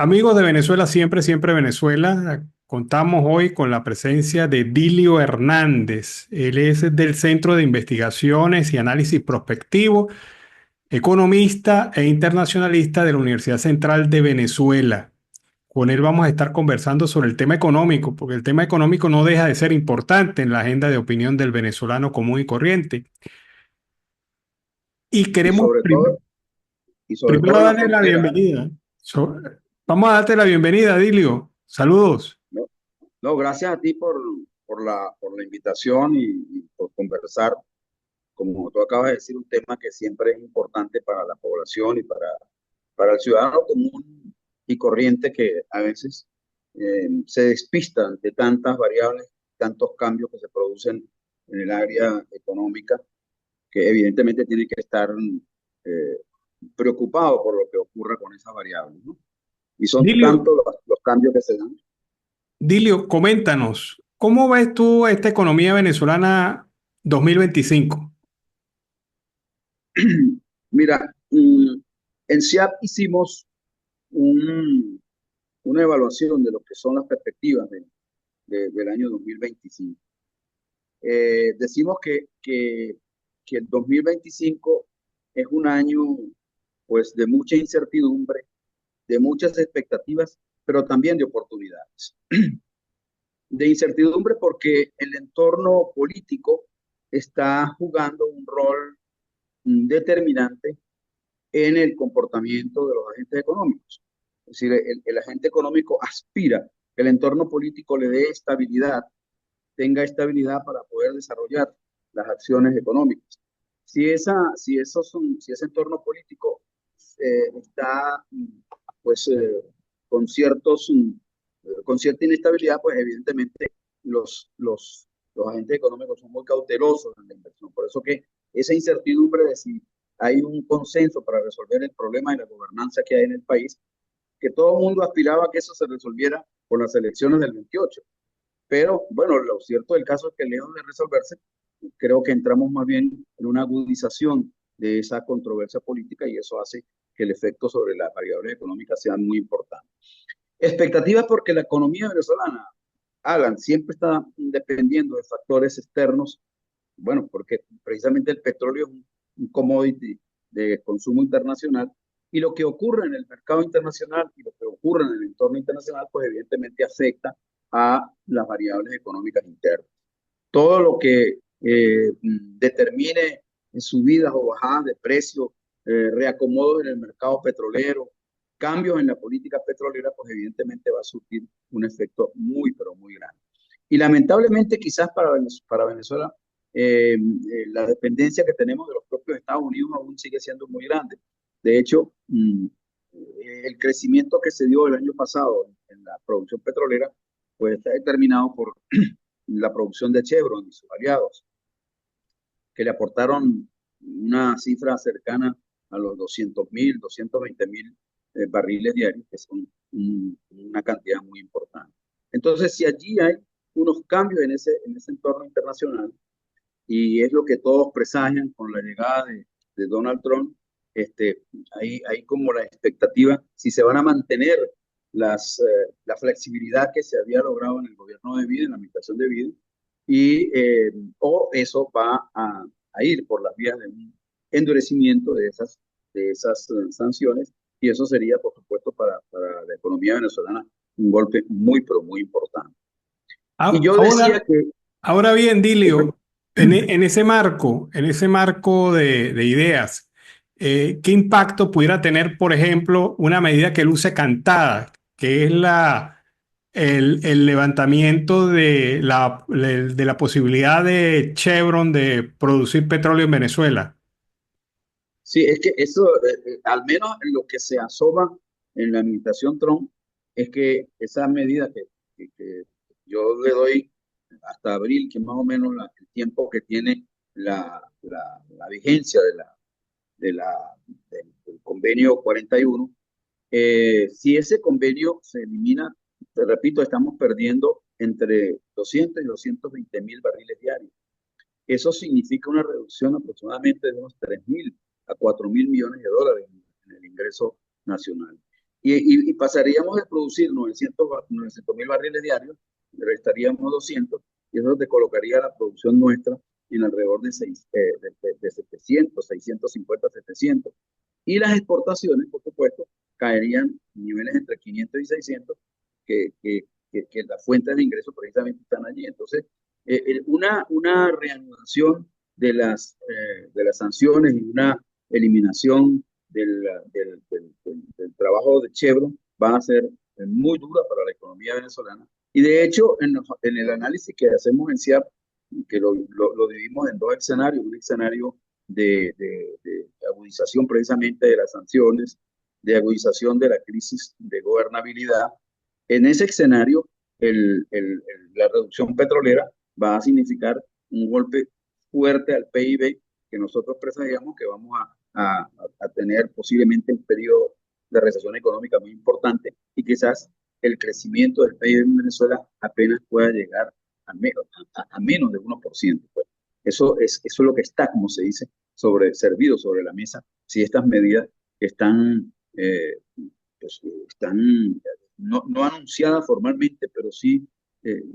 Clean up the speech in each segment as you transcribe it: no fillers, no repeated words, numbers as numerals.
Amigos de Venezuela, siempre, siempre Venezuela. Contamos hoy con la presencia de Dilio Hernández. Él es del Centro de Investigaciones y Análisis Prospectivo, economista e internacionalista de la Universidad Central de Venezuela. Con él vamos a estar conversando sobre el tema económico, porque el tema económico no deja de ser importante en la agenda de opinión del venezolano común y corriente. Y y queremos sobre todo, y sobre primero todo en la darle la frontera. bienvenida. Vamos a darte la bienvenida, Dilio. Saludos. ¿No? No, gracias a ti por la invitación y por conversar, como tú acabas de decir, un tema que siempre es importante para la población y para el ciudadano común y corriente que a veces se despista ante tantas variables, tantos cambios que se producen en el área económica, que evidentemente tiene que estar eh, preocupado por lo que ocurra con esas variables, ¿no? Y son Dilio, tantos los cambios que se dan. Dilio, coméntanos, ¿cómo ves tú esta economía venezolana 2025? Mira, en SIAP hicimos un- una evaluación de lo que son las perspectivas del año 2025. Decimos que el 2025 es un año pues de mucha incertidumbre, de muchas expectativas, pero también de oportunidades. De incertidumbre porque el entorno político está jugando un rol determinante en el comportamiento de los agentes económicos. Es decir, el agente económico aspira que el entorno político le dé estabilidad, tenga estabilidad para poder desarrollar las acciones económicas. Si ese entorno político está pues con con cierta inestabilidad, pues evidentemente los, los, los agentes económicos son muy cautelosos en la inversión. Por eso que esa incertidumbre de si hay un consenso para resolver el problema de la gobernanza que hay en el país, que todo el mundo aspiraba a que eso se resolviera con las elecciones del 28. Pero bueno, lo cierto del caso es que lejos de resolverse, creo que entramos más bien en una agudización de esa controversia política y eso hace que el efecto sobre las variables económicas sea muy importante. Expectativas porque la economía venezolana, Alan, siempre está dependiendo de factores externos, bueno, porque precisamente el petróleo es un commodity de consumo internacional y lo que ocurre en el mercado internacional y lo que ocurre en el entorno internacional, pues evidentemente afecta a las variables económicas internas. Todo lo que determine subidas o bajadas de precios, reacomodos en el mercado petrolero, cambios en la política petrolera, pues evidentemente va a surtir un efecto muy, pero muy grande. Y lamentablemente quizás para Venezuela la dependencia que tenemos de los propios Estados Unidos aún sigue siendo muy grande. De hecho, el crecimiento que se dio el año pasado en la producción petrolera, pues está determinado por la producción de Chevron y sus aliados, que le aportaron una cifra cercana a los 200.000, 220.000 barriles diarios, que son una cantidad muy importante. Entonces, si allí hay unos cambios en ese entorno internacional, y es lo que todos presagian con la llegada de Donald Trump, hay como la expectativa si se van a mantener la flexibilidad que se había logrado en el gobierno de Biden, en la administración de Biden, o eso va a ir por las vías de un endurecimiento de esas sanciones, y eso sería, por supuesto, para la economía venezolana un golpe muy, pero muy importante. Y yo decía Ahora, ahora bien, Dilio, en ese marco de ideas, ¿qué impacto pudiera tener, por ejemplo, una medida que luce cantada, que es el levantamiento de la posibilidad de Chevron de producir petróleo en Venezuela? sí, es que eso, al menos en lo que se asoma en la administración Trump, es que esa medida que yo le doy hasta abril, que es más o menos el tiempo que tiene la vigencia de la, del convenio 41, si ese convenio se elimina, te repito, estamos perdiendo entre 200 y 220.000 barriles diarios. Eso significa una reducción aproximadamente de unos 3.000 a 4.000 millones de dólares en el ingreso nacional. y pasaríamos de producir 900.000 barriles diarios, restaríamos 200, y eso te colocaría la producción nuestra en alrededor de 700, 650, 700. Y las exportaciones, por supuesto, caerían en niveles entre 500 y 600, que las fuentes de ingresos precisamente están allí. Entonces, una reanudación de las sanciones y una eliminación del trabajo de Chevron va a ser muy dura para la economía venezolana. Y de hecho, en el análisis que hacemos en CIAP, que lo dividimos en dos escenarios, un escenario de agudización precisamente de las sanciones, de agudización de la crisis de gobernabilidad. En ese escenario, la reducción petrolera va a significar un golpe fuerte al PIB que nosotros presagiamos que vamos a tener posiblemente un periodo de recesión económica muy importante y quizás el crecimiento del PIB en Venezuela apenas pueda llegar a menos de 1%. Pues. Eso es lo que está, como se dice, servido sobre la mesa si estas medidas que están no anunciadas formalmente, pero sí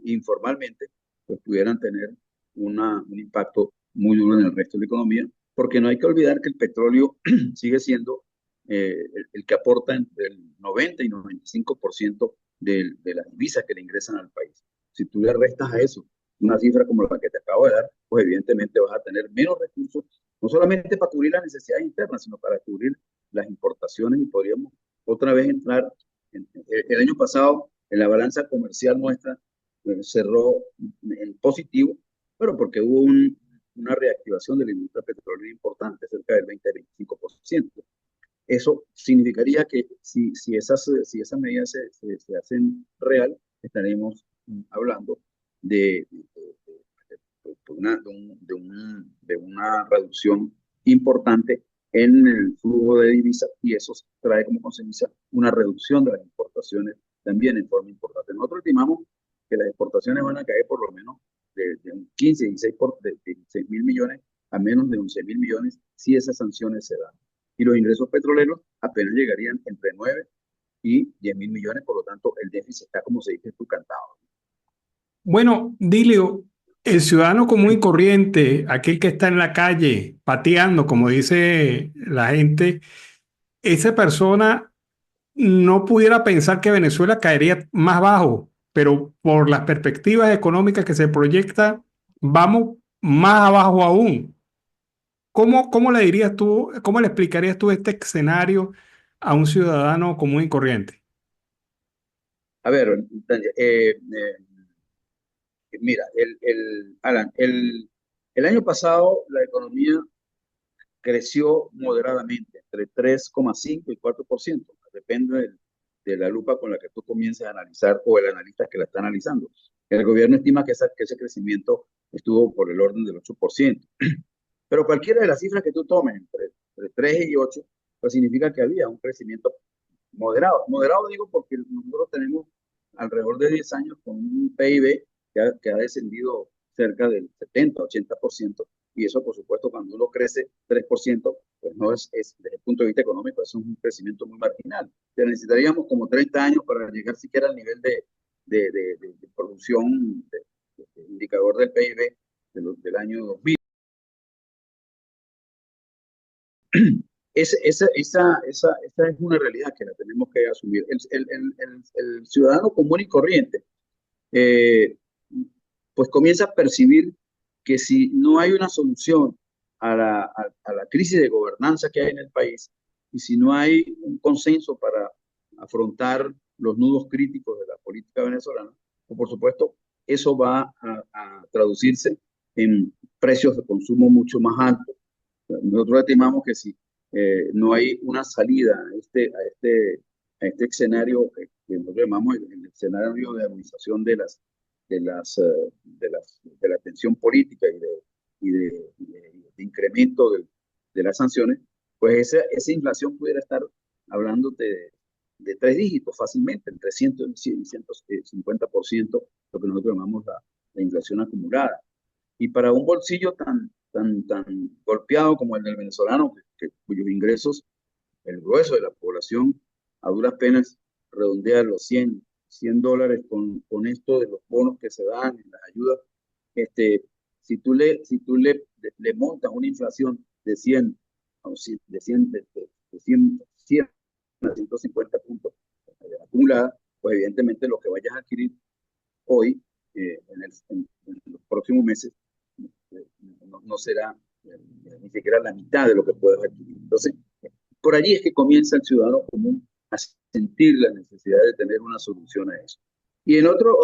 informalmente, pues pudieran tener un impacto muy duro en el resto de la economía, porque no hay que olvidar que el petróleo sigue siendo el que aporta entre el 90 y 95% de las divisas que le ingresan al país. Si tú le restas a eso una cifra como la que te acabo de dar, pues evidentemente vas a tener menos recursos, no solamente para cubrir las necesidades internas, sino para cubrir las importaciones y podríamos otra vez entrar. El año pasado, en la balanza comercial nuestra, cerró en positivo, pero porque hubo una reactivación de la industria petrolera importante, cerca del 20-25%. Eso significaría que si esas medidas se hacen real, estaremos hablando de una reducción importante en el flujo de divisas y eso trae como consecuencia una reducción de las importaciones también en forma importante. Nosotros estimamos que las exportaciones van a caer por lo menos de un 15, 16 mil millones a menos de 11 mil millones si esas sanciones se dan. Y los ingresos petroleros apenas llegarían entre 9 y 10 mil millones, por lo tanto el déficit está, como se dice, tú cantado. Bueno, Dilio, el ciudadano común y corriente, aquel que está en la calle pateando, como dice la gente, esa persona no pudiera pensar que Venezuela caería más bajo, pero por las perspectivas económicas que se proyecta, vamos más abajo aún. ¿Cómo le dirías tú, cómo le explicarías tú este escenario a un ciudadano común y corriente? A ver, mira, Alan, el año pasado la economía creció moderadamente, entre 3,5 y 4%. Depende de la lupa con la que tú comiences a analizar o el analista que la está analizando. El gobierno estima que ese crecimiento estuvo por el orden del 8%. Pero cualquiera de las cifras que tú tomes, entre 3 y 8, pues significa que había un crecimiento moderado. Moderado digo porque nosotros tenemos alrededor de 10 años con un PIB que ha descendido cerca del 70-80%, y eso, por supuesto, cuando uno crece 3%, pues no desde el punto de vista económico, eso es un crecimiento muy marginal. Pero necesitaríamos como 30 años para llegar siquiera al nivel de producción, de indicador del PIB del año 2000. Esa es una realidad que la tenemos que asumir. El ciudadano común y corriente, eh, pues comienza a percibir que si no hay una solución a la crisis de gobernanza que hay en el país y si no hay un consenso para afrontar los nudos críticos de la política venezolana, pues por supuesto eso va a traducirse en precios de consumo mucho más altos. Nosotros estimamos que si no hay una salida a este escenario que nosotros llamamos el escenario de armonización de la tensión política y de incremento de las sanciones, pues esa inflación pudiera estar hablando de 3 dígitos fácilmente, entre 100 y 150%, lo que nosotros llamamos la inflación acumulada. Y para un bolsillo tan golpeado como el del venezolano, cuyos ingresos, el grueso de la población, a duras penas redondea los $100 con esto de los bonos que se dan, y las ayudas. Este, si tú le montas una inflación de 100, o de 100 a 150 puntos acumulada, pues evidentemente lo que vayas a adquirir hoy, en los próximos meses, no será ni siquiera la mitad de lo que puedas adquirir. Entonces, por allí es que comienza el ciudadano común a sentir la necesidad de tener una solución a eso. Y en otro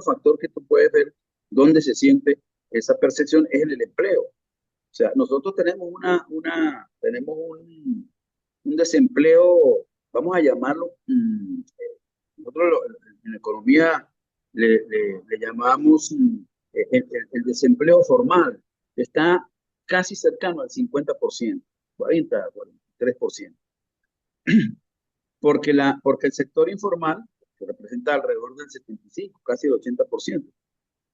factor que tú puedes ver donde se siente esa percepción es en el empleo. O sea, nosotros tenemos un desempleo, vamos a llamarlo, nosotros en economía le llamamos el desempleo formal, está casi cercano al 50%, 43%, porque el sector informal, que representa alrededor del 75, casi el 80%.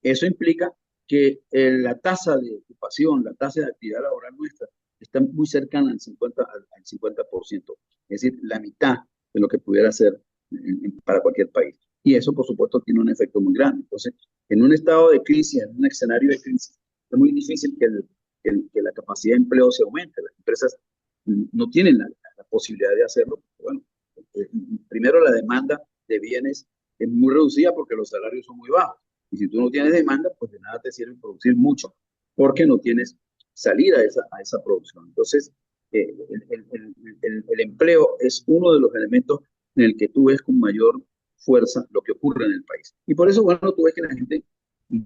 Eso implica que la tasa de ocupación, la tasa de actividad laboral nuestra, está muy cercana al 50%, es decir, la mitad de lo que pudiera ser para cualquier país. Y eso, por supuesto, tiene un efecto muy grande. Entonces, en un estado de crisis, en un escenario de crisis, es muy difícil que la capacidad de empleo se aumente. Las empresas no tienen la posibilidad de hacerlo. Bueno, primero la demanda de bienes es muy reducida porque los salarios son muy bajos. Y si tú no tienes demanda, pues de nada te sirve producir mucho, porque no tienes salida a esa producción. Entonces, el empleo es uno de los elementos en el que tú ves con mayor fuerza lo que ocurre en el país. Y por eso, bueno, tú ves que la gente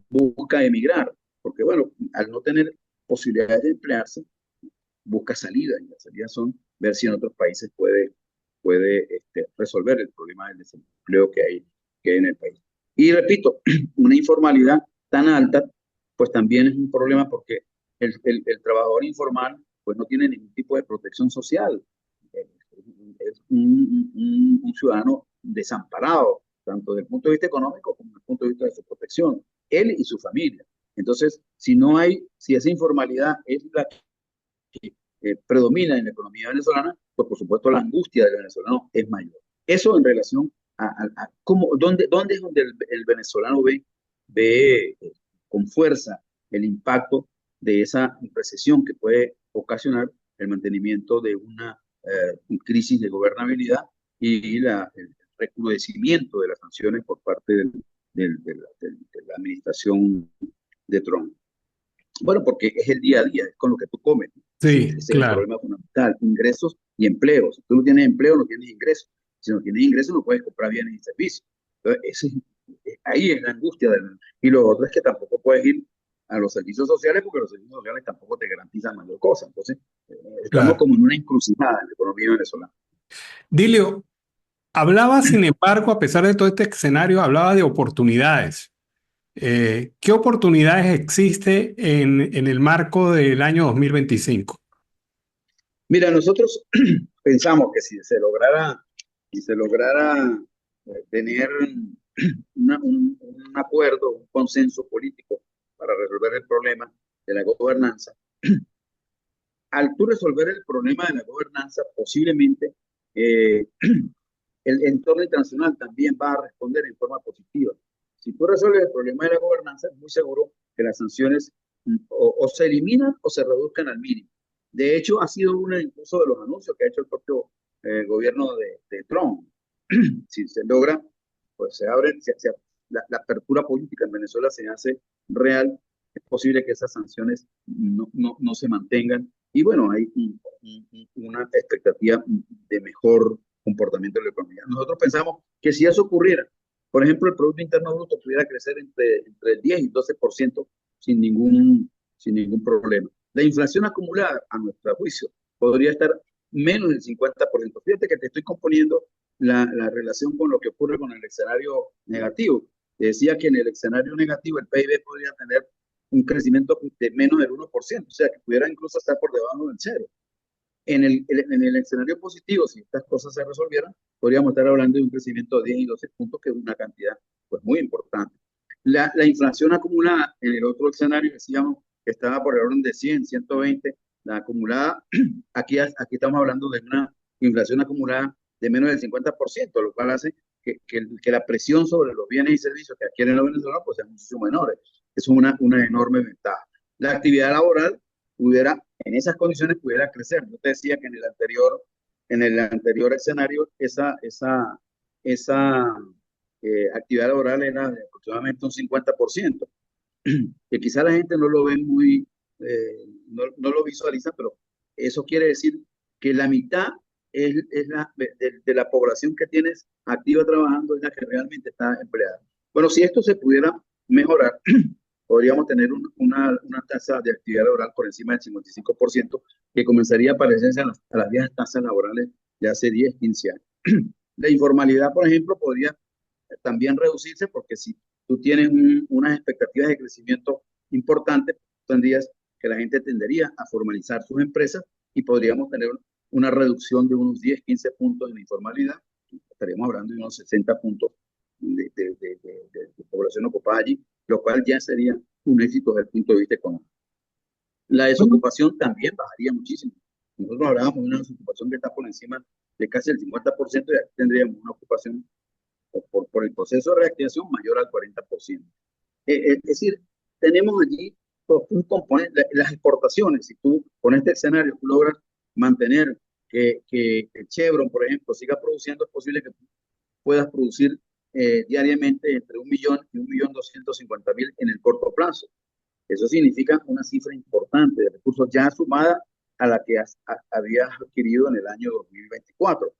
busca emigrar, porque, bueno, al no tener posibilidades de emplearse, busca salida, y las salidas son ver si en otros países puede resolver el problema del desempleo que hay en el país. Y repito, una informalidad tan alta, pues también es un problema porque el trabajador informal pues no tiene ningún tipo de protección social. Es un ciudadano desamparado, tanto desde el punto de vista económico como desde el punto de vista de su protección, él y su familia. Entonces, si esa informalidad es la que predomina en la economía venezolana, pues por supuesto la angustia del venezolano es mayor. Eso en relación a dónde es donde el venezolano ve con fuerza el impacto de esa recesión que puede ocasionar el mantenimiento de una crisis de gobernabilidad y el recrudecimiento de las sanciones por parte de la administración de Trump. Bueno, porque es el día a día, es con lo que tú comes. Ese Sí, es el claro. problema fundamental, ingresos y empleos. Si tú no tienes empleo, no tienes ingresos. Si no tienes ingresos, no puedes comprar bienes y servicios. Entonces, ahí es la angustia. Y lo otro es que tampoco puedes ir a los servicios sociales porque los servicios sociales tampoco te garantizan mayor cosa. Entonces, estamos Claro. como en una encrucijada en la economía venezolana. Dilio, hablaba, sin embargo, a pesar de todo este escenario, hablaba de oportunidades. ¿Qué oportunidades existe en el marco del año 2025? Mira, nosotros pensamos que si se lograra tener un acuerdo, un consenso político para resolver el problema de la gobernanza, al tú resolver el problema de la gobernanza, posiblemente eh, el entorno internacional también va a responder en forma positiva. Si tú resuelves el problema de la gobernanza, es muy seguro que las sanciones o se eliminan o se reduzcan al mínimo. De hecho, ha sido uno incluso de los anuncios que ha hecho el propio gobierno de Trump. Si se logra, pues se abre, la apertura política en Venezuela se hace real, es posible que esas sanciones no se mantengan. Y bueno, hay una expectativa de mejor comportamiento de la economía. Nosotros pensamos que si eso ocurriera, por ejemplo, el Producto Interno Bruto pudiera crecer entre el 10 y 12% sin ningún problema. La inflación acumulada, a nuestro juicio, podría estar menos del 50%. Fíjate que te estoy componiendo la relación con lo que ocurre con el escenario negativo. Te decía que en el escenario negativo el PIB podría tener un crecimiento de menos del 1%, o sea, que pudiera incluso estar por debajo del cero. En el escenario positivo, si estas cosas se resolvieran, podríamos estar hablando de un crecimiento de 10 y 12 puntos, que es una cantidad pues, muy importante. La inflación acumulada en el otro escenario, decíamos que estaba por el orden de 100, 120, la acumulada, aquí estamos hablando de una inflación acumulada de menos del 50%, lo cual hace que la presión sobre los bienes y servicios que adquieren los venezolanos pues sea mucho menor. Es una enorme ventaja. La actividad laboral pudiera, en esas condiciones, pudiera crecer. Yo te decía que en el anterior escenario, esa actividad laboral era de aproximadamente un 50%, que quizá la gente no lo ve muy, no lo visualiza, pero eso quiere decir que la mitad de la población que tienes activa trabajando es la que realmente está empleada. Bueno, si esto se pudiera mejorar, podríamos tener una tasa de actividad laboral por encima del 55%, que comenzaría a parecerse a las viejas tasas laborales de hace 10, 15 años. La informalidad, por ejemplo, podría también reducirse, porque si tú tienes unas expectativas de crecimiento importantes, tendrías que la gente tendería a formalizar sus empresas y podríamos tener una reducción de unos 10, 15 puntos en la informalidad. Estaríamos hablando de unos 60 puntos de población ocupada allí, lo cual ya sería un éxito desde el punto de vista económico. La Bueno, desocupación también bajaría muchísimo. Nosotros hablábamos de una desocupación que está por encima de casi el 50%, y aquí tendríamos una ocupación por el proceso de reactivación mayor al 40%. Es decir, tenemos allí un componente, las exportaciones. Si tú con este escenario tú logras mantener que Chevron, por ejemplo, siga produciendo, es posible que puedas producir diariamente entre 1 millón y 1.250.000 en el corto plazo. Eso significa una cifra importante de recursos ya sumada a la que habías adquirido en el año 2024.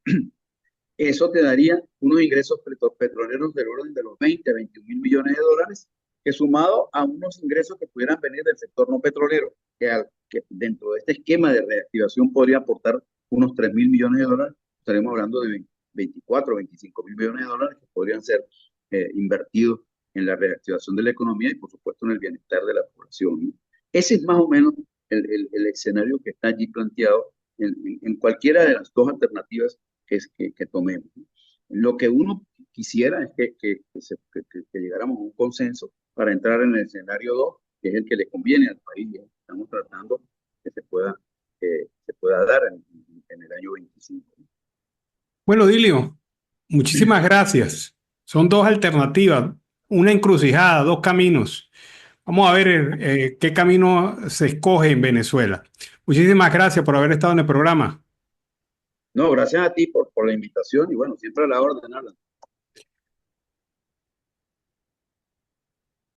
Eso te daría unos ingresos petroleros del orden de los 20 a 21 mil millones de dólares, que sumado a unos ingresos que pudieran venir del sector no petrolero, que dentro de este esquema de reactivación podría aportar unos 3 mil millones de dólares, estaremos hablando de 24 o 25 mil millones de dólares que podrían ser invertidos en la reactivación de la economía y, por supuesto, en el bienestar de la población, ¿no? Ese es más o menos el escenario que está allí planteado en cualquiera de las dos alternativas que tomemos. Lo que uno quisiera es que llegáramos a un consenso para entrar en el escenario 2, que es el que le conviene al país. Estamos tratando que se pueda dar en el año 25. bueno, Dilio, muchísimas gracias. Son dos alternativas, una encrucijada, dos caminos. Vamos a ver qué camino se escoge en Venezuela. Muchísimas gracias por haber estado en el programa. No, gracias a ti por la invitación y bueno, siempre a la orden, Alan.